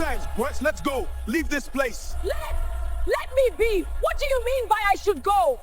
Thanks, Wes. Let's go. Leave this place. Let me be! What do you mean by I should go?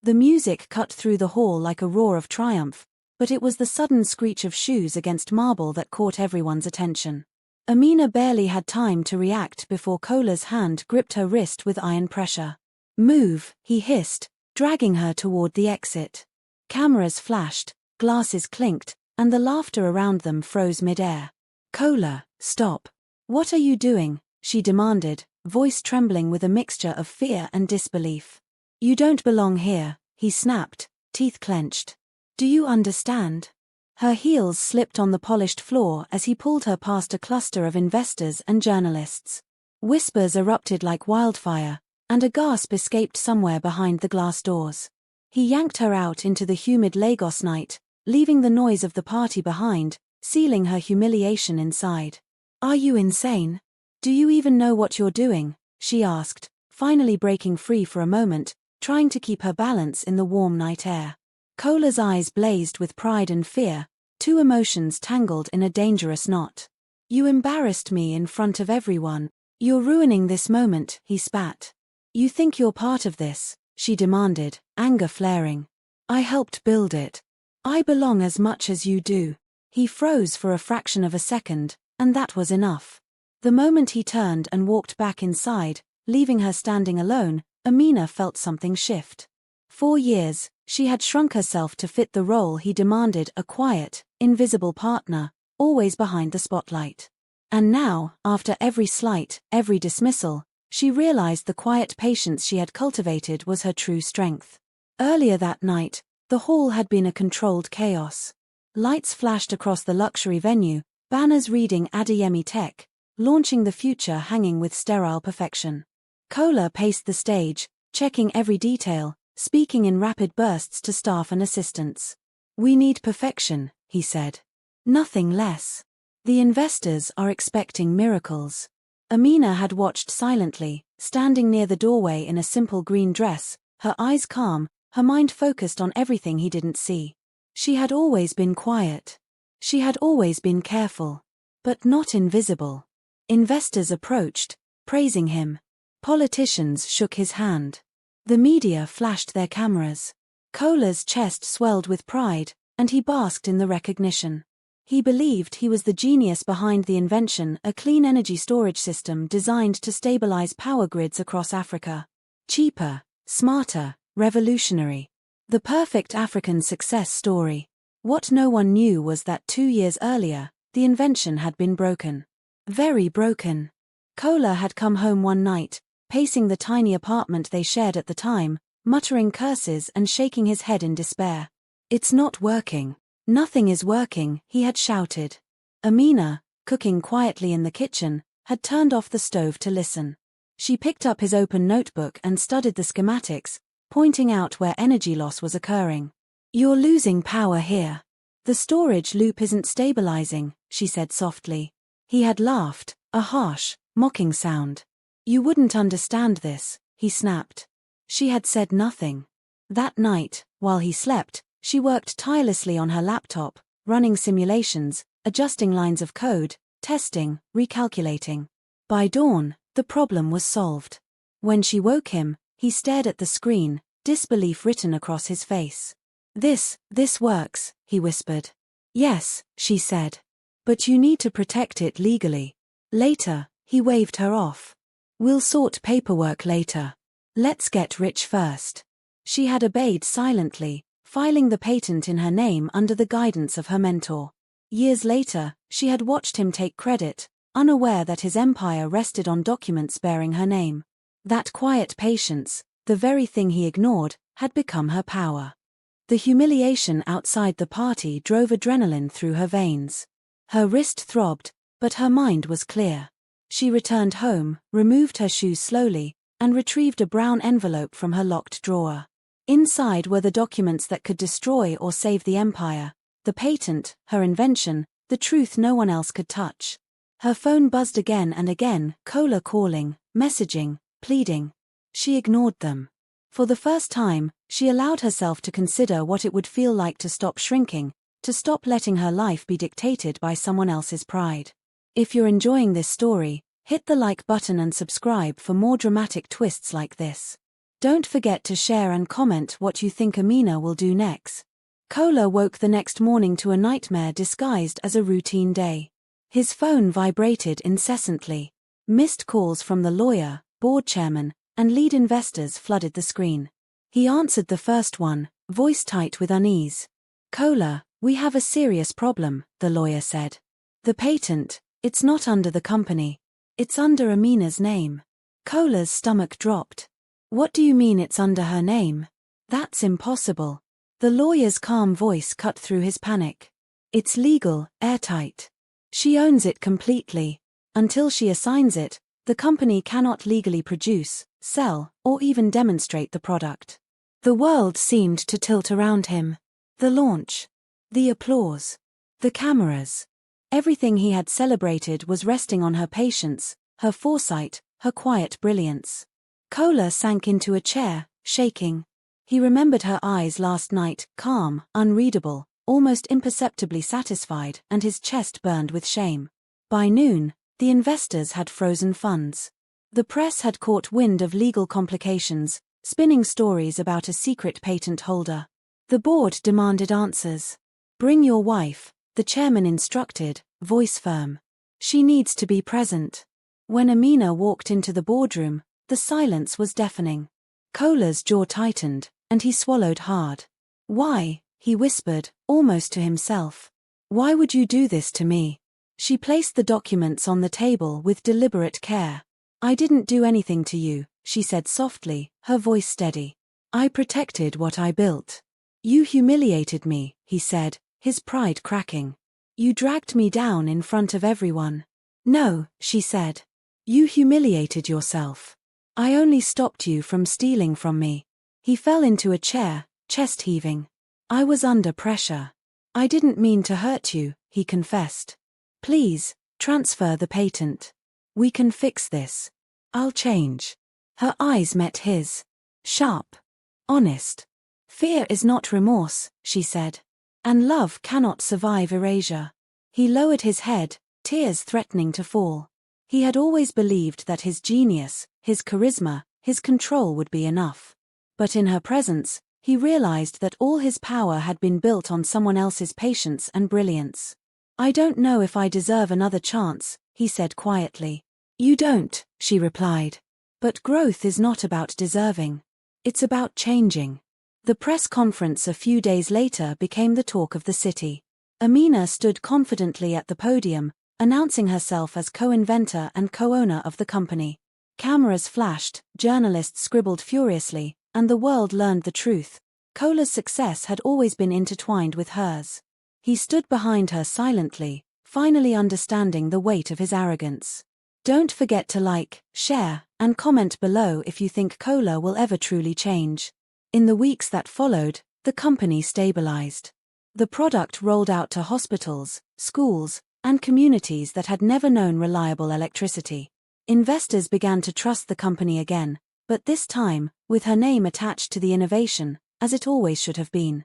The music cut through the hall like a roar of triumph, but it was the sudden screech of shoes against marble that caught everyone's attention. Amina barely had time to react before Kola's hand gripped her wrist with iron pressure. "Move," he hissed, dragging her toward the exit. Cameras flashed, glasses clinked, and the laughter around them froze mid-air. "Kola, stop. What are you doing?" she demanded, voice trembling with a mixture of fear and disbelief. "You don't belong here," he snapped, teeth clenched. "Do you understand?" Her heels slipped on the polished floor as he pulled her past a cluster of investors and journalists. Whispers erupted like wildfire, and a gasp escaped somewhere behind the glass doors. He yanked her out into the humid Lagos night, leaving the noise of the party behind, sealing her humiliation inside. "Are you insane? Do you even know what you're doing?" she asked, finally breaking free for a moment, trying to keep her balance in the warm night air. Kola's eyes blazed with pride and fear, two emotions tangled in a dangerous knot. "You embarrassed me in front of everyone. You're ruining this moment," he spat. "You think you're part of this?" she demanded, anger flaring. "I helped build it. I belong as much as you do." He froze for a fraction of a second, and that was enough. The moment he turned and walked back inside, leaving her standing alone, Amina felt something shift. For years, she had shrunk herself to fit the role he demanded, a quiet, invisible partner, always behind the spotlight. And now, after every slight, every dismissal, she realized the quiet patience she had cultivated was her true strength. Earlier that night, the hall had been a controlled chaos. Lights flashed across the luxury venue, banners reading Adeyemi Tech, launching the future hanging with sterile perfection. Kola paced the stage, checking every detail, speaking in rapid bursts to staff and assistants. "We need perfection," he said. "Nothing less. The investors are expecting miracles." Amina had watched silently, standing near the doorway in a simple green dress, her eyes calm, her mind focused on everything he didn't see. She had always been quiet. She had always been careful. But not invisible. Investors approached, praising him. Politicians shook his hand. The media flashed their cameras. Kola's chest swelled with pride, and he basked in the recognition. He believed he was the genius behind the invention, a clean energy storage system designed to stabilize power grids across Africa. Cheaper, smarter, revolutionary. The perfect African success story. What no one knew was that 2 years earlier, the invention had been broken. Very broken. Kola had come home one night, pacing the tiny apartment they shared at the time, muttering curses and shaking his head in despair. "It's not working. Nothing is working," he had shouted. Amina, cooking quietly in the kitchen, had turned off the stove to listen. She picked up his open notebook and studied the schematics, pointing out where energy loss was occurring. "You're losing power here. The storage loop isn't stabilizing," she said softly. He had laughed, a harsh, mocking sound. "You wouldn't understand this," he snapped. She had said nothing. That night, while he slept, she worked tirelessly on her laptop, running simulations, adjusting lines of code, testing, recalculating. By dawn, the problem was solved. When she woke him, he stared at the screen, disbelief written across his face. This works," he whispered. "Yes," she said. "But you need to protect it legally." Later, he waved her off. "We'll sort paperwork later. Let's get rich first." She had obeyed silently, filing the patent in her name under the guidance of her mentor. Years later, she had watched him take credit, unaware that his empire rested on documents bearing her name. That quiet patience, the very thing he ignored, had become her power. The humiliation outside the party drove adrenaline through her veins. Her wrist throbbed, but her mind was clear. She returned home, removed her shoes slowly, and retrieved a brown envelope from her locked drawer. Inside were the documents that could destroy or save the empire, the patent, her invention, the truth no one else could touch. Her phone buzzed again and again, Kola calling, messaging, pleading. She ignored them. For the first time, she allowed herself to consider what it would feel like to stop shrinking, to stop letting her life be dictated by someone else's pride. If you're enjoying this story, Hit the like button and subscribe for more dramatic twists like this. Don't forget to share and comment what you think Amina will do next. Kola woke the next morning to a nightmare disguised as a routine day. His phone vibrated incessantly. Missed calls from the lawyer, board chairman, and lead investors flooded the screen. He answered the first one, voice tight with unease. "Kola, we have a serious problem," the lawyer said. "The patent, it's not under the company. It's under Amina's name." Kola's stomach dropped. "What do you mean it's under her name? That's impossible." The lawyer's calm voice cut through his panic. "It's legal, airtight. She owns it completely. Until she assigns it, the company cannot legally produce, sell, or even demonstrate the product." The world seemed to tilt around him. The launch. The applause. The cameras. Everything he had celebrated was resting on her patience, her foresight, her quiet brilliance. Kola sank into a chair, shaking. He remembered her eyes last night, calm, unreadable, almost imperceptibly satisfied, and his chest burned with shame. By noon, the investors had frozen funds. The press had caught wind of legal complications, spinning stories about a secret patent holder. The board demanded answers. "Bring your wife," the chairman instructed, voice firm. "She needs to be present." When Amina walked into the boardroom, the silence was deafening. Kola's jaw tightened, and he swallowed hard. "Why?" he whispered, almost to himself. "Why would you do this to me?" She placed the documents on the table with deliberate care. "I didn't do anything to you," she said softly, her voice steady. "I protected what I built." "You humiliated me," he said, his pride cracking. "You dragged me down in front of everyone." "No," she said. "You humiliated yourself. I only stopped you from stealing from me." He fell into a chair, chest heaving. "I was under pressure. I didn't mean to hurt you," he confessed. "Please, transfer the patent. We can fix this. I'll change." Her eyes met his. Sharp. Honest. "Fear is not remorse," she said. "And love cannot survive erasure." He lowered his head, tears threatening to fall. He had always believed that his genius, his charisma, his control would be enough. But in her presence, he realized that all his power had been built on someone else's patience and brilliance. "I don't know if I deserve another chance," he said quietly. "You don't," she replied. "But growth is not about deserving. It's about changing." The press conference a few days later became the talk of the city. Amina stood confidently at the podium, announcing herself as co-inventor and co-owner of the company. Cameras flashed, journalists scribbled furiously, and the world learned the truth. Kola's success had always been intertwined with hers. He stood behind her silently, finally understanding the weight of his arrogance. Don't forget to like, share, and comment below if you think Kola will ever truly change. In the weeks that followed, the company stabilized. The product rolled out to hospitals, schools, and communities that had never known reliable electricity. Investors began to trust the company again, but this time, with her name attached to the innovation, as it always should have been.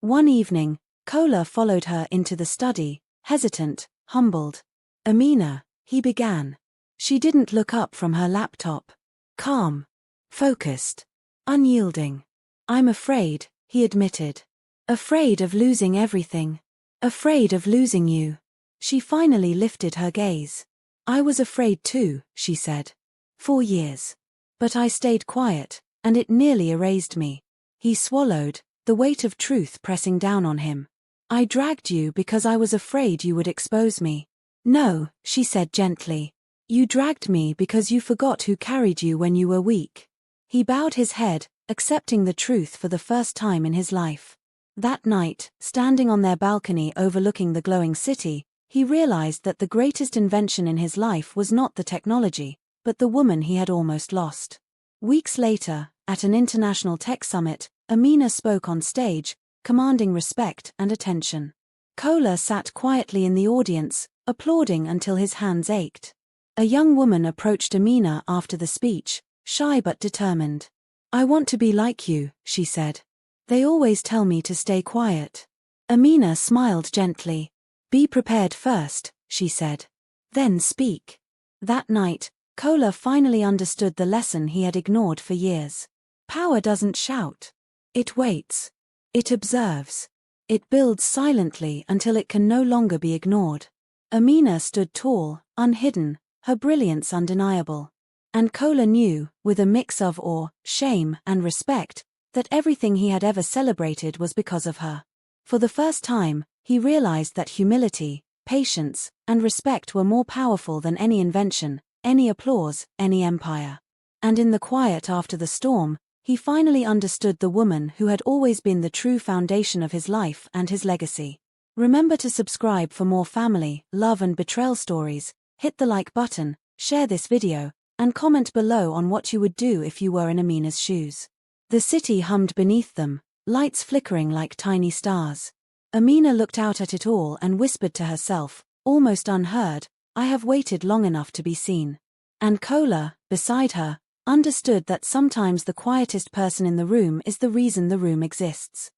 One evening, Kola followed her into the study, hesitant, humbled. "Amina," he began. She didn't look up from her laptop. Calm. Focused. Unyielding. "I'm afraid," he admitted. "Afraid of losing everything. Afraid of losing you." She finally lifted her gaze. "I was afraid too," she said. "For years. But I stayed quiet, and it nearly erased me." He swallowed, the weight of truth pressing down on him. "I dragged you because I was afraid you would expose me." "No," she said gently. "You dragged me because you forgot who carried you when you were weak." He bowed his head, accepting the truth for the first time in his life. That night, standing on their balcony overlooking the glowing city, he realized that the greatest invention in his life was not the technology, but the woman he had almost lost. Weeks later, at an international tech summit, Amina spoke on stage, commanding respect and attention. Kola sat quietly in the audience, applauding until his hands ached. A young woman approached Amina after the speech, shy but determined. "I want to be like you," she said. "They always tell me to stay quiet." Amina smiled gently. "Be prepared first," she said. "Then speak." That night, Kola finally understood the lesson he had ignored for years. Power doesn't shout. It waits. It observes. It builds silently until it can no longer be ignored. Amina stood tall, unhidden, her brilliance undeniable. And Kola knew, with a mix of awe, shame, and respect, that everything he had ever celebrated was because of her. For the first time, he realized that humility, patience, and respect were more powerful than any invention, any applause, any empire. And in the quiet after the storm, he finally understood the woman who had always been the true foundation of his life and his legacy. Remember to subscribe for more family, love and betrayal stories, hit the like button, share this video, and comment below on what you would do if you were in Amina's shoes. The city hummed beneath them, lights flickering like tiny stars. Amina looked out at it all and whispered to herself, almost unheard, "I have waited long enough to be seen." And Kola, beside her, understood that sometimes the quietest person in the room is the reason the room exists.